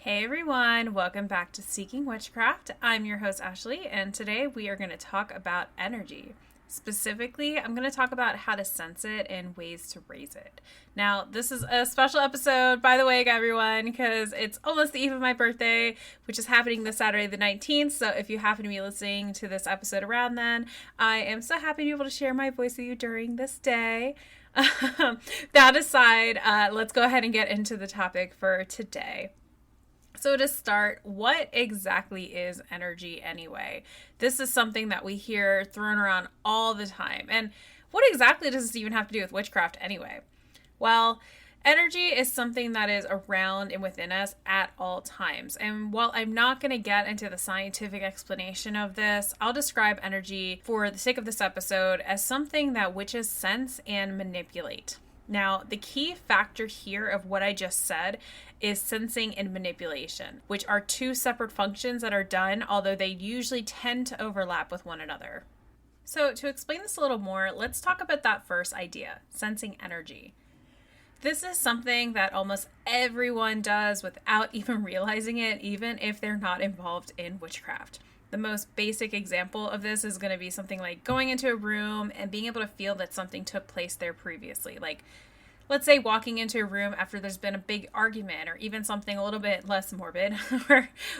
Hey everyone, welcome back to Seeking Witchcraft. I'm your host Ashley, and today we are going to talk about energy. Specifically, I'm going to talk about how to sense it and ways to raise it. Now, this is a special episode, by the way, everyone, because it's almost the eve of my birthday, which is happening this Saturday the 19th. So if you happen to be listening to this episode around then, I am so happy to be able to share my voice with you during this day. That aside, let's go ahead and get into the topic for today. So to start, what exactly is energy anyway? This is something that we hear thrown around all the time. And what exactly does this even have to do with witchcraft anyway? Well, energy is something that is around and within us at all times. And while I'm not going to get into the scientific explanation of this, I'll describe energy for the sake of this episode as something that witches sense and manipulate. Now, the key factor here of what I just said is sensing and manipulation, which are two separate functions that are done, although they usually tend to overlap with one another. So to explain this a little more, let's talk about that first idea, sensing energy. This is something that almost everyone does without even realizing it, even if they're not involved in witchcraft. The most basic example of this is going to be something like going into a room and being able to feel that something took place there previously. Like, let's say walking into a room after there's been a big argument, or even something a little bit less morbid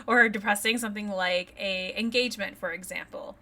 or depressing, something like a engagement, for example.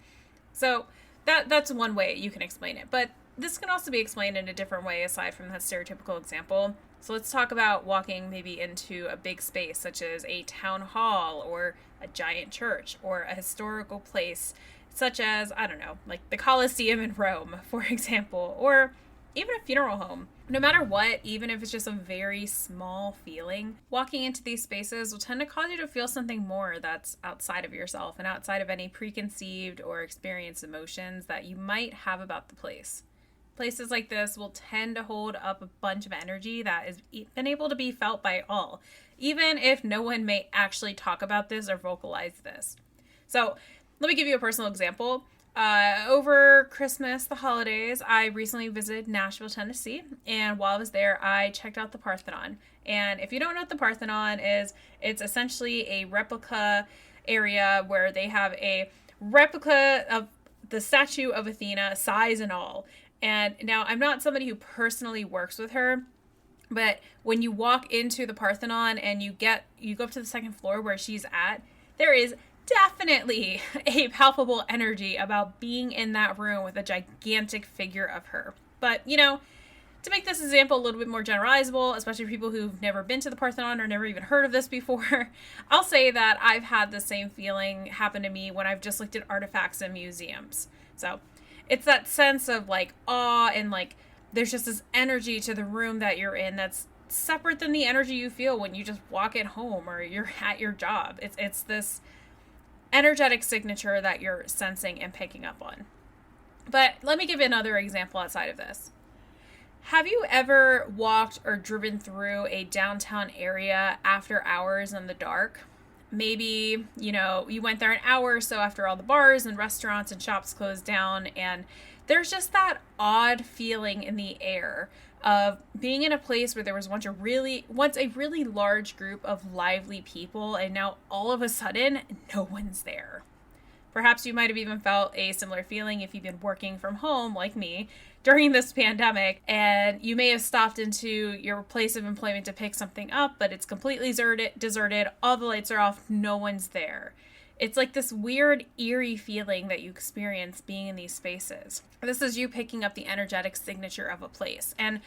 So that's one way you can explain it. But this can also be explained in a different way aside from that stereotypical example. So let's talk about walking maybe into a big space such as a town hall or a giant church or a historical place such as, I don't know, like the Colosseum in Rome, for example, or even a funeral home. No matter what, even if it's just a very small feeling, walking into these spaces will tend to cause you to feel something more that's outside of yourself and outside of any preconceived or experienced emotions that you might have about the place. Places like this will tend to hold up a bunch of energy that is been able to be felt by all, even if no one may actually talk about this or vocalize this. So let me give you a personal example. Over Christmas, the holidays, I recently visited Nashville, Tennessee, and while I was there, I checked out the Parthenon. And if you don't know what the Parthenon is, it's essentially a replica area where they have a replica of the statue of Athena, size and all. And now I'm not somebody who personally works with her, but when you walk into the Parthenon and you go up to the second floor where she's at, there is definitely a palpable energy about being in that room with a gigantic figure of her. But, to make this example a little bit more generalizable, especially for people who've never been to the Parthenon or never even heard of this before, I'll say that I've had the same feeling happen to me when I've just looked at artifacts in museums. So it's that sense of like awe and like there's just this energy to the room that you're in that's separate than the energy you feel when you just walk at home or you're at your job. It's this energetic signature that you're sensing and picking up on. But let me give you another example outside of this. Have you ever walked or driven through a downtown area after hours in the dark? Maybe, you went there an hour or so after all the bars and restaurants and shops closed down, and there's just that odd feeling in the air of being in a place where there was once a really large group of lively people, and now all of a sudden, no one's there. Perhaps you might have even felt a similar feeling if you've been working from home like me during this pandemic, and you may have stopped into your place of employment to pick something up, but it's completely deserted, all the lights are off, no one's there. It's like this weird, eerie feeling that you experience being in these spaces. This is you picking up the energetic signature of a place. And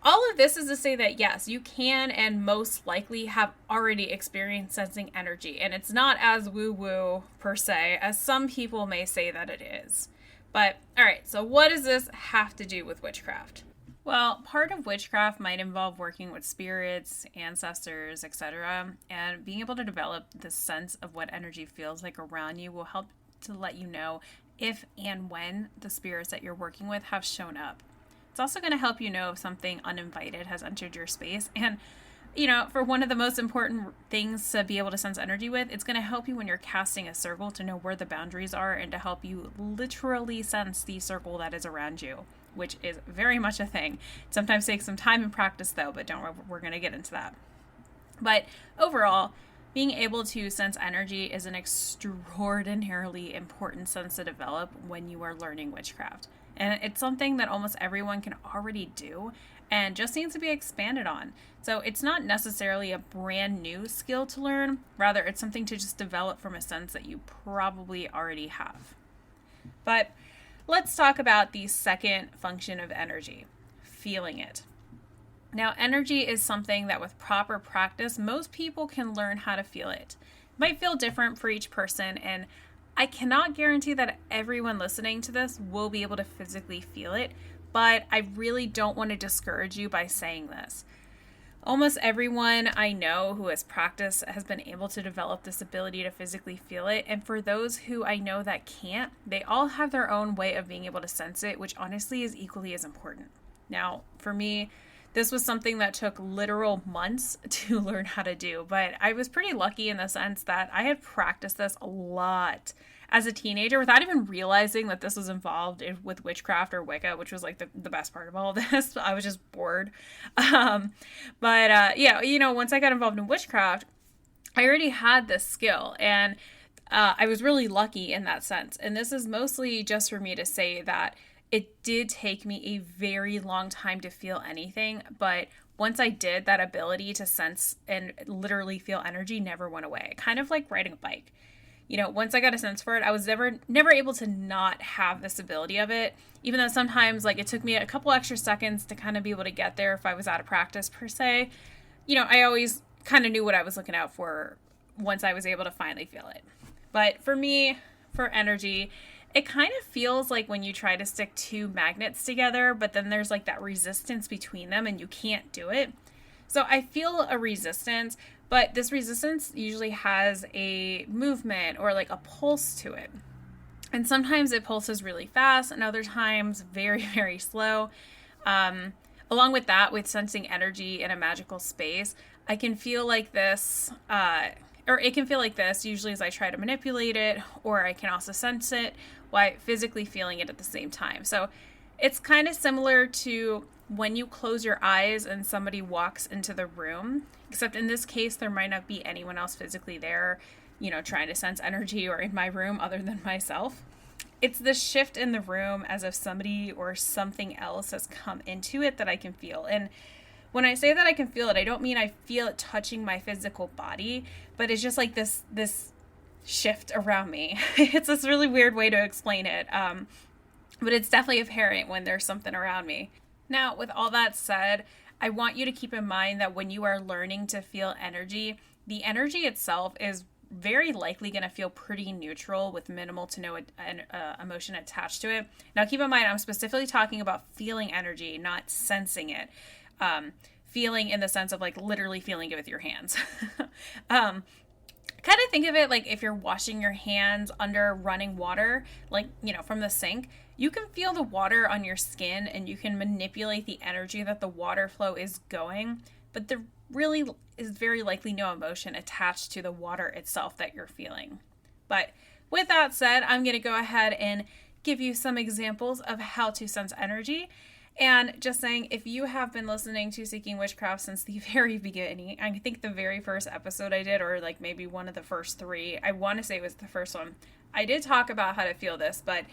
all of this is to say that yes, you can and most likely have already experienced sensing energy. And it's not as woo-woo per se as some people may say that it is. But all right, so what does this have to do with witchcraft? Well, part of witchcraft might involve working with spirits, ancestors, etc. And being able to develop the sense of what energy feels like around you will help to let you know if and when the spirits that you're working with have shown up. It's also going to help you know if something uninvited has entered your space. And, for one of the most important things to be able to sense energy with, it's going to help you when you're casting a circle to know where the boundaries are and to help you literally sense the circle that is around you, which is very much a thing. It sometimes takes some time and practice though, but don't worry, we're going to get into that. But overall, Being able to sense energy is an extraordinarily important sense to develop when you are learning witchcraft. And it's something that almost everyone can already do and just needs to be expanded on. So it's not necessarily a brand new skill to learn, rather, it's something to just develop from a sense that you probably already have. But let's talk about the second function of energy, feeling it. Now, energy is something that with proper practice, most people can learn how to feel it. It might feel different for each person, and I cannot guarantee that everyone listening to this will be able to physically feel it, but I really don't want to discourage you by saying this. Almost everyone I know who has practiced has been able to develop this ability to physically feel it, and for those who I know that can't, they all have their own way of being able to sense it, which honestly is equally as important. Now, for me, this was something that took literal months to learn how to do, but I was pretty lucky in the sense that I had practiced this a lot as a teenager without even realizing that this was involved with witchcraft or Wicca, which was like the best part of all of this. I was just bored. Once I got involved in witchcraft, I already had this skill, and I was really lucky in that sense. And this is mostly just for me to say that it did take me a very long time to feel anything, but once I did, that ability to sense and literally feel energy never went away. Kind of like riding a bike. Once I got a sense for it, I was never able to not have this ability of it, even though sometimes it took me a couple extra seconds to kind of be able to get there if I was out of practice per se. I always kind of knew what I was looking out for once I was able to finally feel it. But for me, for energy, it kind of feels like when you try to stick two magnets together, but then there's that resistance between them and you can't do it. So I feel a resistance, but this resistance usually has a movement or a pulse to it. And sometimes it pulses really fast and other times very, very slow. Along with that, with sensing energy in a magical space, I can feel like this, or it can feel like this usually as I try to manipulate it, or I can also sense it while physically feeling it at the same time. So it's kind of similar to when you close your eyes and somebody walks into the room, except in this case, there might not be anyone else physically there, trying to sense energy or in my room other than myself. It's the shift in the room as if somebody or something else has come into it that I can feel. And when I say that I can feel it, I don't mean I feel it touching my physical body, but it's just this shift around me. It's this really weird way to explain it, but it's definitely apparent when there's something around me. Now, with all that said, I want you to keep in mind that when you are learning to feel energy, the energy itself is very likely going to feel pretty neutral with minimal to no emotion attached to it. Now, keep in mind, I'm specifically talking about feeling energy, not sensing it. Feeling in the sense of literally feeling it with your hands. Kind of think of it like if you're washing your hands under running water, from the sink, you can feel the water on your skin and you can manipulate the energy that the water flow is going, but there really is very likely no emotion attached to the water itself that you're feeling. But with that said, I'm going to go ahead and give you some examples of how to sense energy. And just saying, if you have been listening to Seeking Witchcraft since the very beginning, I think the very first episode I did, or maybe one of the first three, I want to say it was the first one, I did talk about how to feel this, but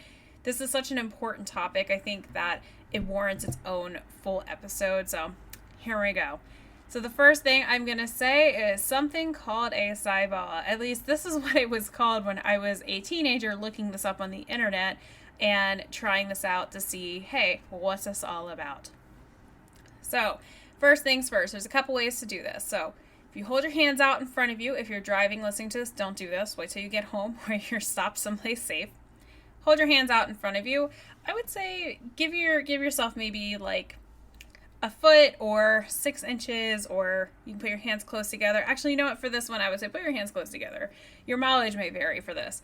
this is such an important topic, I think that it warrants its own full episode, so here we go. So the first thing I'm going to say is something called a saibala. At least this is what it was called when I was a teenager looking this up on the internet and trying this out to see, hey, what's this all about? So first things first, there's a couple ways to do this. So if you hold your hands out in front of you, if you're driving, listening to this, don't do this. Wait till you get home or you're stopped someplace safe. Hold your hands out in front of you. I would say give yourself maybe a foot or 6 inches, or you can put your hands close together. Actually, you know what? For this one, I would say put your hands close together. Your mileage may vary for this.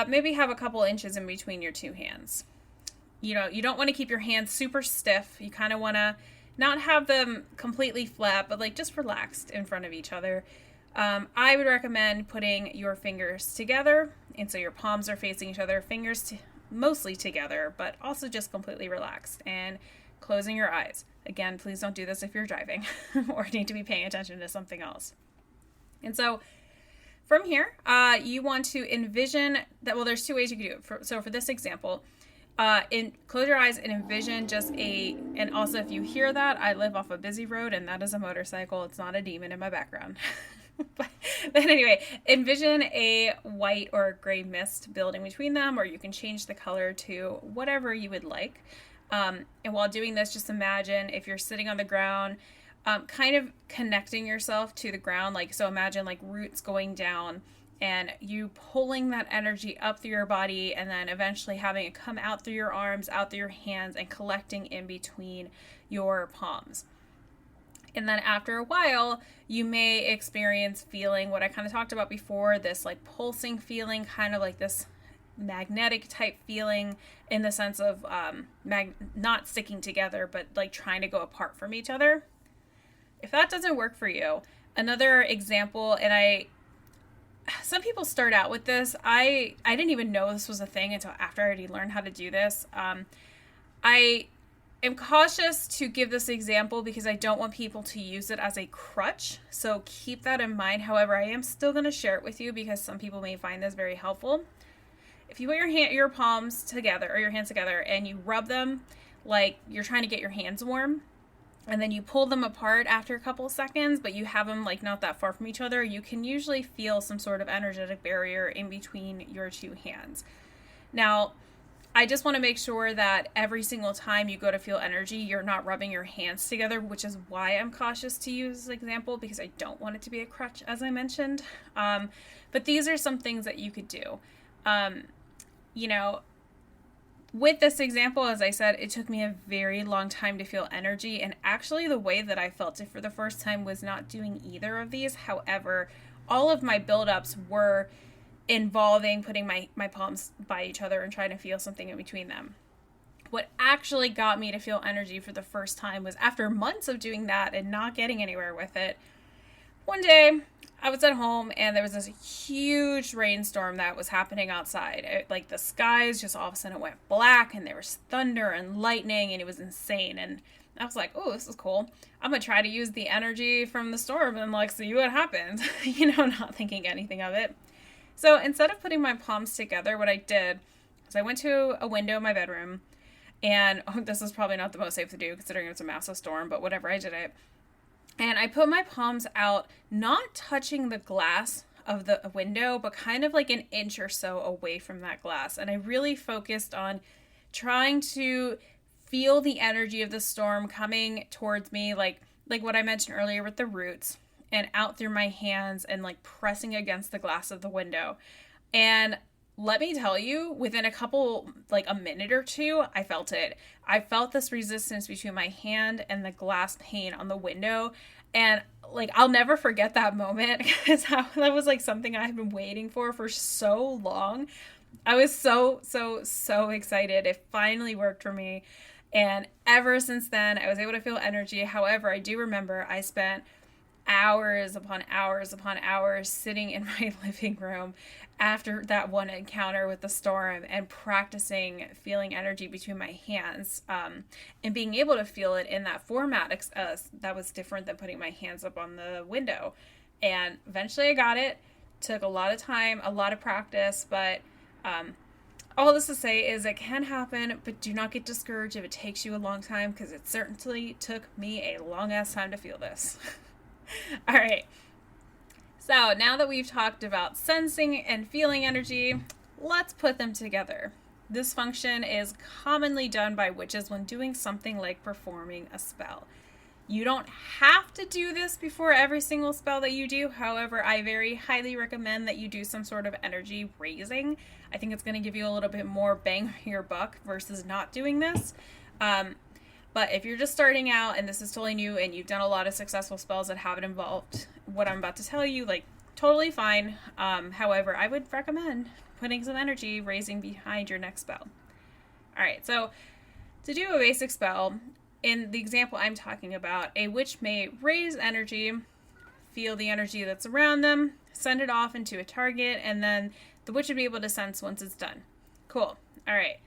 Maybe have a couple inches in between your two hands. You don't want to keep your hands super stiff. You kind of want to not have them completely flat, but just relaxed in front of each other. I would recommend putting your fingers together, and so your palms are facing each other, fingers mostly together, but also just completely relaxed, and closing your eyes. Again, please don't do this if you're driving or need to be paying attention to something else. And so From here, you want to envision that, well, there's two ways you can do it. So for this example, close your eyes and envision and also if you hear that, I live off a busy road and that is a motorcycle. It's not a demon in my background. but anyway, envision a white or gray mist building between them, or you can change the color to whatever you would like. And while doing this, just imagine if you're sitting on the ground, kind of connecting yourself to the ground. So imagine roots going down and you pulling that energy up through your body and then eventually having it come out through your arms, out through your hands, and collecting in between your palms. And then after a while, you may experience feeling what I kind of talked about before, this pulsing feeling, kind of like this magnetic type feeling in the sense of not sticking together, but trying to go apart from each other. If that doesn't work for you, another example, and some people start out with this. I didn't even know this was a thing until after I already learned how to do this. I am cautious to give this example because I don't want people to use it as a crutch. So keep that in mind. However, I am still going to share it with you because some people may find this very helpful. If you put your palms together or your hands together and you rub them like you're trying to get your hands warm, and then you pull them apart after a couple of seconds, but you have them not that far from each other, you can usually feel some sort of energetic barrier in between your two hands. Now, I just want to make sure that every single time you go to feel energy, you're not rubbing your hands together, which is why I'm cautious to use this example, because I don't want it to be a crutch, as I mentioned. But these are some things that you could do. With this example, as I said, it took me a very long time to feel energy, and actually the way that I felt it for the first time was not doing either of these. However, all of my buildups were involving putting my palms by each other and trying to feel something in between them. What actually got me to feel energy for the first time was after months of doing that and not getting anywhere with it. One day, I was at home and there was this huge rainstorm that was happening outside. The skies just all of a sudden went black and there was thunder and lightning and it was insane. And I was like, oh, this is cool. I'm going to try to use the energy from the storm and see what happens, not thinking anything of it. So instead of putting my palms together, what I did is I went to a window in my bedroom, and this is probably not the most safe to do considering it's a massive storm, but whatever, I did it. And I put my palms out, not touching the glass of the window, but kind of an inch or so away from that glass. And I really focused on trying to feel the energy of the storm coming towards me, like what I mentioned earlier with the roots, and out through my hands and pressing against the glass of the window. And let me tell you, within a minute or two, I felt it. I felt this resistance between my hand and the glass pane on the window. And I'll never forget that moment because that was something I had been waiting for so long. I was so excited. It finally worked for me. And ever since then, I was able to feel energy. However, I do remember I spent hours upon hours sitting in my living room after that one encounter with the storm and practicing feeling energy between my hands, and being able to feel it in that format that was different than putting my hands up on the window. And eventually I got it. Took a lot of time, a lot of practice, but all this to say is it can happen, but do not get discouraged if it takes you a long time, because it certainly took me a long ass time to feel this. All right, so now that we've talked about sensing and feeling energy, let's put them together. This function is commonly done by witches when doing something like performing a spell. You don't have to do this before every single spell that you do. However, I very highly recommend that you do some sort of energy raising. I think it's going to give you a little bit more bang for your buck versus not doing this. But if you're just starting out and this is totally new and you've done a lot of successful spells that haven't involved what I'm about to tell you, totally fine. However, I would recommend putting some energy raising behind your next spell. All right, so to do a basic spell, in the example I'm talking about, a witch may raise energy, feel the energy that's around them, send it off into a target, and then the witch would be able to sense once it's done. Cool. All right,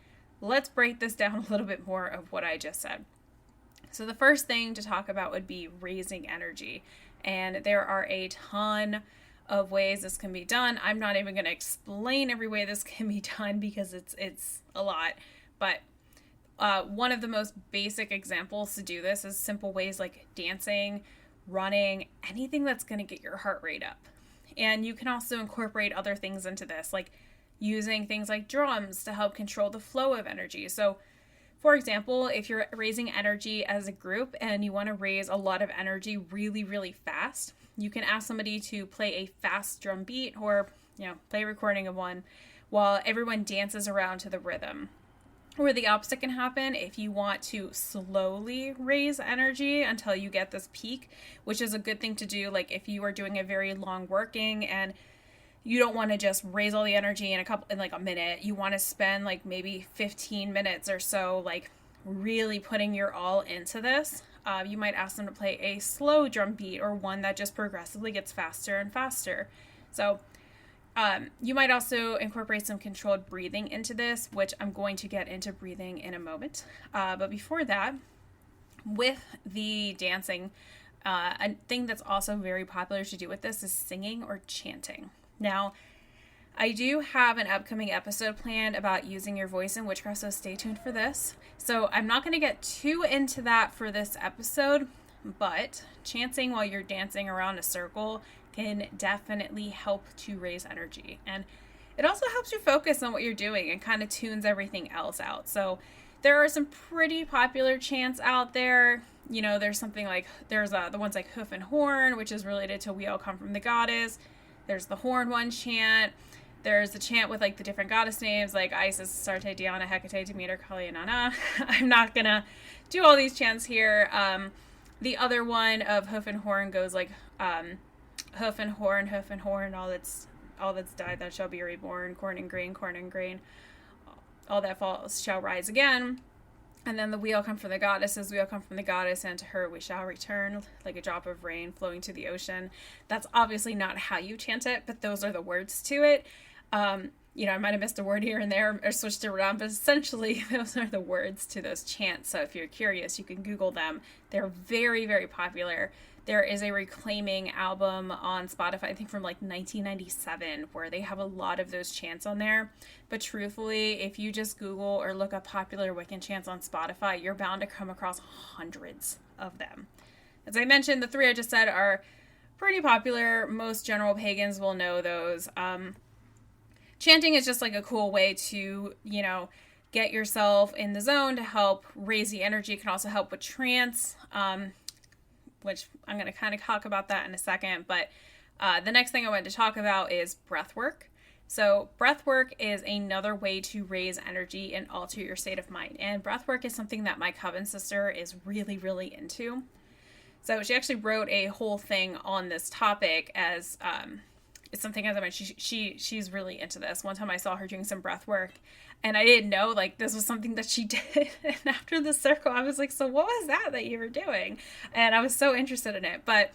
let's break this down a little bit more of what I just said. So the first thing to talk about would be raising energy. And there are a ton of ways this can be done. I'm not even going to explain every way this can be done because it's a lot. But one of the most basic examples to do this is simple ways like dancing, running, anything that's going to get your heart rate up. And you can also incorporate other things into this, like using things like drums to help control the flow of energy. So, for example, if you're raising energy as a group and you want to raise a lot of energy really, really fast, you can ask somebody to play a fast drum beat or, play a recording of one while everyone dances around to the rhythm. Or the opposite can happen if you want to slowly raise energy until you get this peak, which is a good thing to do. Like if you are doing a very long working and you don't want to just raise all the energy in a minute. You want to spend like maybe 15 minutes or so, like really putting your all into this. You might ask them to play a slow drum beat or one that just progressively gets faster and faster. So you might also incorporate some controlled breathing into this, which I'm going to get into breathing in a moment. But before that, with the dancing, a thing that's also very popular to do with this is singing or chanting. Now, I do have an upcoming episode planned about using your voice in witchcraft, so stay tuned for this. So I'm not going to get too into that for this episode, but chanting while you're dancing around a circle can definitely help to raise energy. And it also helps you focus on what you're doing and kind of tunes everything else out. So there are some pretty popular chants out there. There's something like, the ones like hoof and horn, which is related to we all come from the goddess. There's the horn one chant. There's the chant with like the different goddess names like Isis, Astarte, Diana, Hecate, Demeter, Kali, and Nana. I'm not gonna do all these chants here. The other one of hoof and horn goes like hoof and horn, all that's died that shall be reborn, corn and grain, all that falls shall rise again. And then the we all come from the goddesses, we all come from the goddess, and to her we shall return, like a drop of rain flowing to the ocean. That's obviously not how you chant it, but those are the words to it. I might have missed a word here and there or switched it around, but essentially those are the words to those chants. So if you're curious, you can Google them. They're very, very popular. There is a Reclaiming album on Spotify, I think from like 1997, where they have a lot of those chants on there. But truthfully, if you just Google or look up popular Wiccan chants on Spotify, you're bound to come across hundreds of them. As I mentioned, the three I just said are pretty popular. Most general pagans will know those. Chanting is just like a cool way to, get yourself in the zone to help raise the energy. It can also help with trance. Which I'm going to kind of talk about that in a second. But the next thing I wanted to talk about is breath work. So breath work is another way to raise energy and alter your state of mind. And breath work is something that my coven sister is really, really into. So she actually wrote a whole thing on this topic as it's something, as I mentioned, she's really into this. One time I saw her doing some breath work and I didn't know like this was something that she did. And after the circle, I was like, so what was that you were doing? And I was so interested in it. But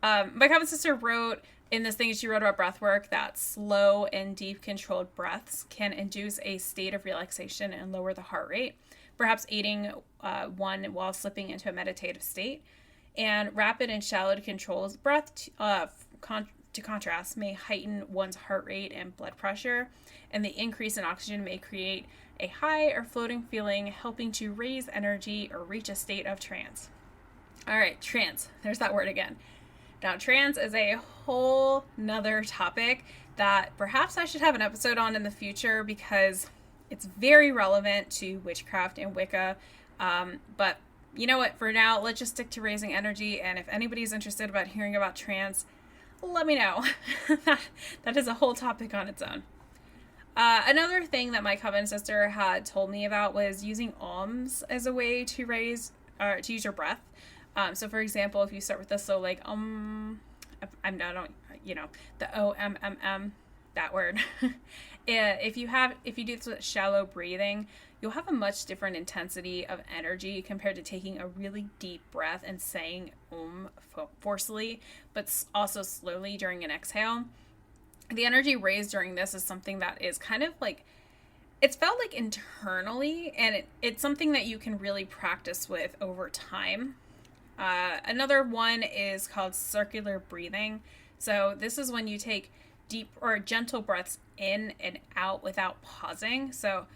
my coven sister wrote in this thing she wrote about breath work that slow and deep controlled breaths can induce a state of relaxation and lower the heart rate, perhaps aiding one while slipping into a meditative state. And rapid and shallow controlled breath to contrast may heighten one's heart rate and blood pressure, and the increase in oxygen may create a high or floating feeling, helping to raise energy or reach a state of trance. All right, trance. There's that word again. Now, trance is a whole nother topic that perhaps I should have an episode on in the future because it's very relevant to witchcraft and Wicca. But you know what? For now, let's just stick to raising energy. And if anybody's interested about hearing about trance, let me know. That is a whole topic on its own. Another thing that my coven sister had told me about was using ohms as a way to to use your breath. So for example, if you start with this, so like, the O-M-M-M, that word. If you do this with shallow breathing, you'll have a much different intensity of energy compared to taking a really deep breath and saying forcefully, but also slowly during an exhale. The energy raised during this is something that is kind of like, it's felt like internally, and it's something that you can really practice with over time. Another one is called circular breathing. So this is when you take deep or gentle breaths in and out without pausing. So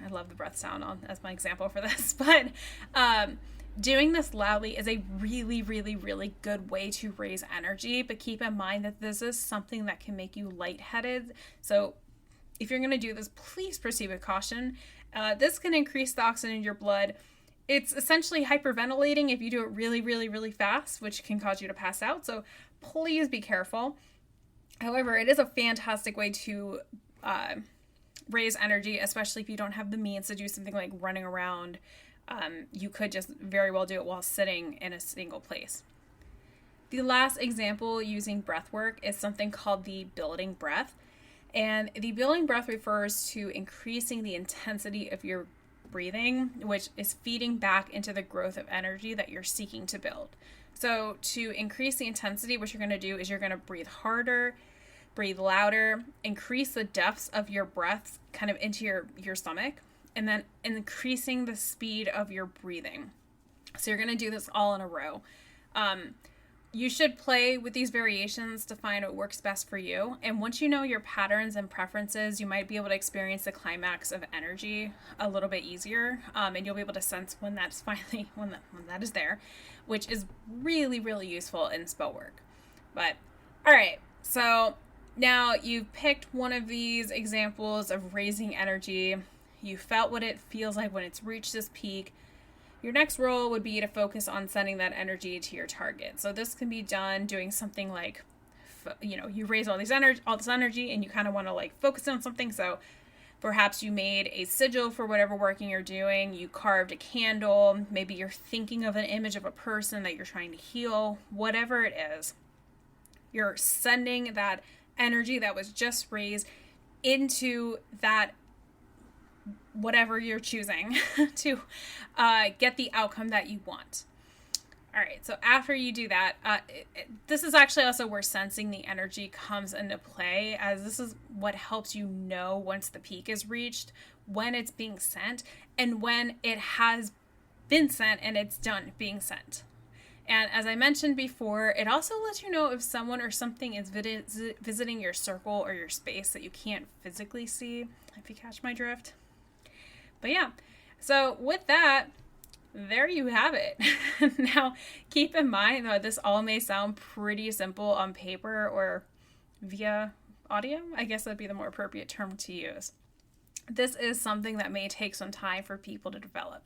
I love the breath sound as my example for this, but doing this loudly is a really, really, really good way to raise energy. But keep in mind that this is something that can make you lightheaded. So if you're going to do this, please proceed with caution. This can increase the oxygen in your blood. It's essentially hyperventilating if you do it really, really, really fast, which can cause you to pass out. So please be careful. However, it is a fantastic way to raise energy, especially if you don't have the means to do something like running around. You could just very well do it while sitting in a single place. The last example using breath work is something called the building breath. And the building breath refers to increasing the intensity of your breathing, which is feeding back into the growth of energy that you're seeking to build. So to increase the intensity, what you're going to do is you're going to breathe harder, breathe louder, increase the depths of your breath kind of into your stomach, and then increasing the speed of your breathing. So you're going to do this all in a row. You should play with these variations to find what works best for you. And once you know your patterns and preferences, you might be able to experience the climax of energy a little bit easier. And you'll be able to sense when that's finally, when that is there, which is really, really useful in spell work. But, all right. So now you've picked one of these examples of raising energy. You felt what it feels like when it's reached this peak. Your next role would be to focus on sending that energy to your target. So this can be done doing something like, you raise all this energy and you kind of want to like focus on something. So perhaps you made a sigil for whatever working you're doing. You carved a candle. Maybe you're thinking of an image of a person that you're trying to heal. Whatever it is, you're sending that energy that was just raised into that whatever you're choosing to get the outcome that you want. All right, so after you do that, this is actually also where sensing the energy comes into play, as this is what helps you know once the peak is reached, when it's being sent, and when it has been sent and it's done being sent. And as I mentioned before, it also lets you know if someone or something is visiting your circle or your space that you can't physically see, if you catch my drift. But yeah, so with that, there you have it. Now, keep in mind that this all may sound pretty simple on paper or via audio. I guess that'd be the more appropriate term to use. This is something that may take some time for people to develop.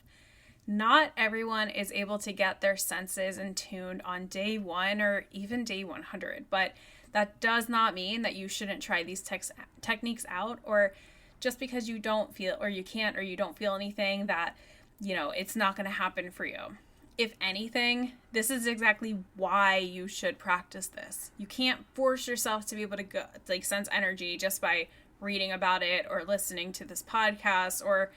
Not everyone is able to get their senses in tune on day 1 or even day 100, but that does not mean that you shouldn't try these techniques out, or just because you don't feel, or you can't, or you don't feel anything, that, it's not going to happen for you. If anything, this is exactly why you should practice this. You can't force yourself to be able to sense energy just by reading about it or listening to this podcast, or,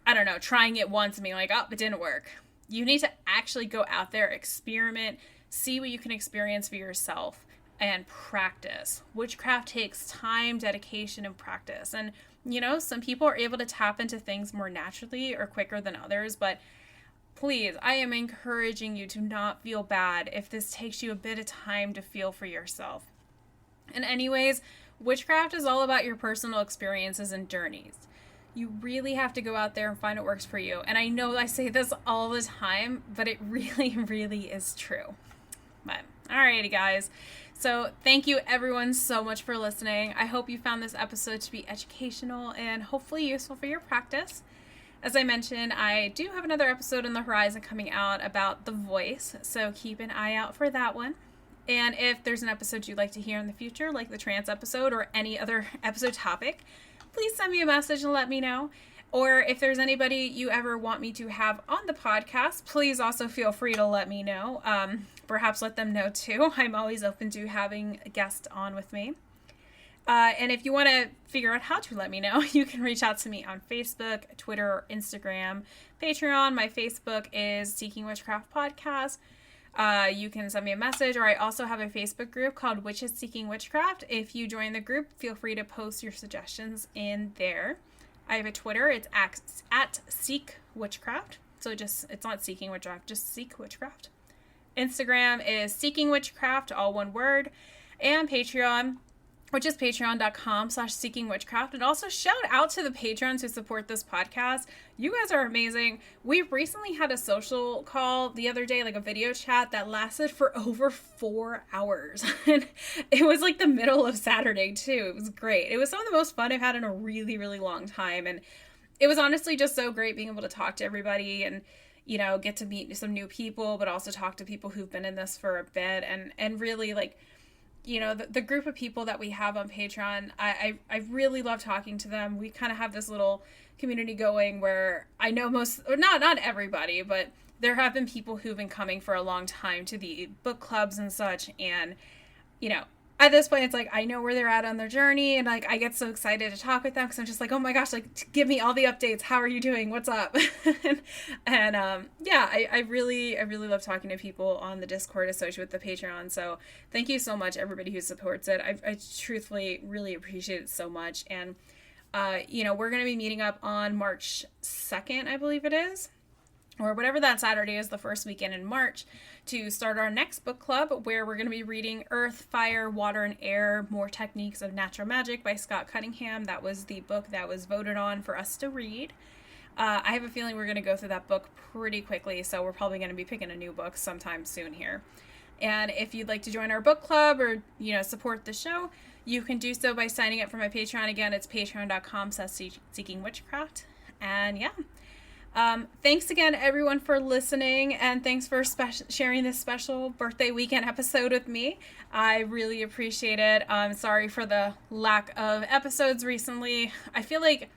I don't know, trying it once and being like, oh, it didn't work. You need to actually go out there, experiment, see what you can experience for yourself, and practice. Witchcraft takes time, dedication, and practice. And some people are able to tap into things more naturally or quicker than others, but please, I am encouraging you to not feel bad if this takes you a bit of time to feel for yourself. And anyways, witchcraft is all about your personal experiences and journeys. You really have to go out there and find what works for you. And I know I say this all the time, but it really, really is true. But alrighty, guys. So thank you everyone so much for listening. I hope you found this episode to be educational and hopefully useful for your practice. As I mentioned, I do have another episode on the horizon coming out about the voice, so keep an eye out for that one. And if there's an episode you'd like to hear in the future, like the trance episode or any other episode topic, please send me a message and let me know. Or if there's anybody you ever want me to have on the podcast, please also feel free to let me know. Perhaps let them know too. I'm always open to having a guest on with me. And if you want to figure out how to let me know, you can reach out to me on Facebook, Twitter, or Instagram, Patreon. My Facebook is Seeking Witchcraft Podcast. You can send me a message, or I also have a Facebook group called Witches Seeking Witchcraft. If you join the group, feel free to post your suggestions in there. I have a Twitter. It's at Seek Witchcraft. So it's not Seeking Witchcraft, just Seek Witchcraft. Instagram is Seeking Witchcraft, all one word, and Patreon, which is patreon.com/Seeking Witchcraft. And also shout out to the patrons who support this podcast. You guys are amazing. We recently had a social call the other day, like a video chat that lasted for over 4 hours. And it was like the middle of Saturday too. It was great. It was some of the most fun I've had in a really, really long time. And it was honestly just so great being able to talk to everybody and, you know, get to meet some new people, but also talk to people who've been in this for a bit and really like, you know, the group of people that we have on Patreon, I really love talking to them. We kind of have this little community going where I know not everybody, but there have been people who've been coming for a long time to the book clubs and such. And, you know, at this point, it's like, I know where they're at on their journey. And like, I get so excited to talk with them because I'm just like, oh my gosh, like, give me all the updates. How are you doing? What's up? Yeah, I really love talking to people on the Discord associated with the Patreon. So thank you so much, everybody who supports it. I truthfully really appreciate it so much. And, you know, we're going to be meeting up on March 2nd, I believe it is, or whatever that Saturday is, the first weekend in March, to start our next book club where we're going to be reading Earth, Fire, Water, and Air, More Techniques of Natural Magic by Scott Cunningham. That was the book that was voted on for us to read. I have a feeling we're going to go through that book pretty quickly, so we're probably going to be picking a new book sometime soon here. And if you'd like to join our book club or, you know, support the show, you can do so by signing up for my Patreon. Again, it's patreon.com/Seeking Witchcraft. And yeah. Thanks again, everyone, for listening, and thanks for sharing this special birthday weekend episode with me. I really appreciate it. Sorry for the lack of episodes recently. I feel like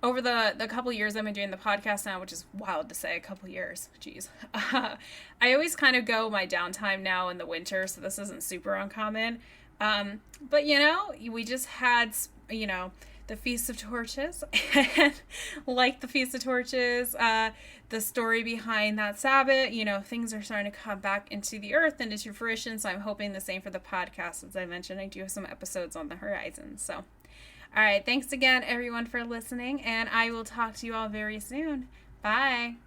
over the couple years I've been doing the podcast now, which is wild to say, a couple years, jeez. I always kind of go my downtime now in the winter, so this isn't super uncommon. But, you know, we just had, you know, the Feast of Torches, and like the Feast of Torches, the story behind that Sabbath, you know, things are starting to come back into the earth and into fruition, so I'm hoping the same for the podcast. As I mentioned, I do have some episodes on the horizon, so. All right, thanks again, everyone, for listening, and I will talk to you all very soon. Bye.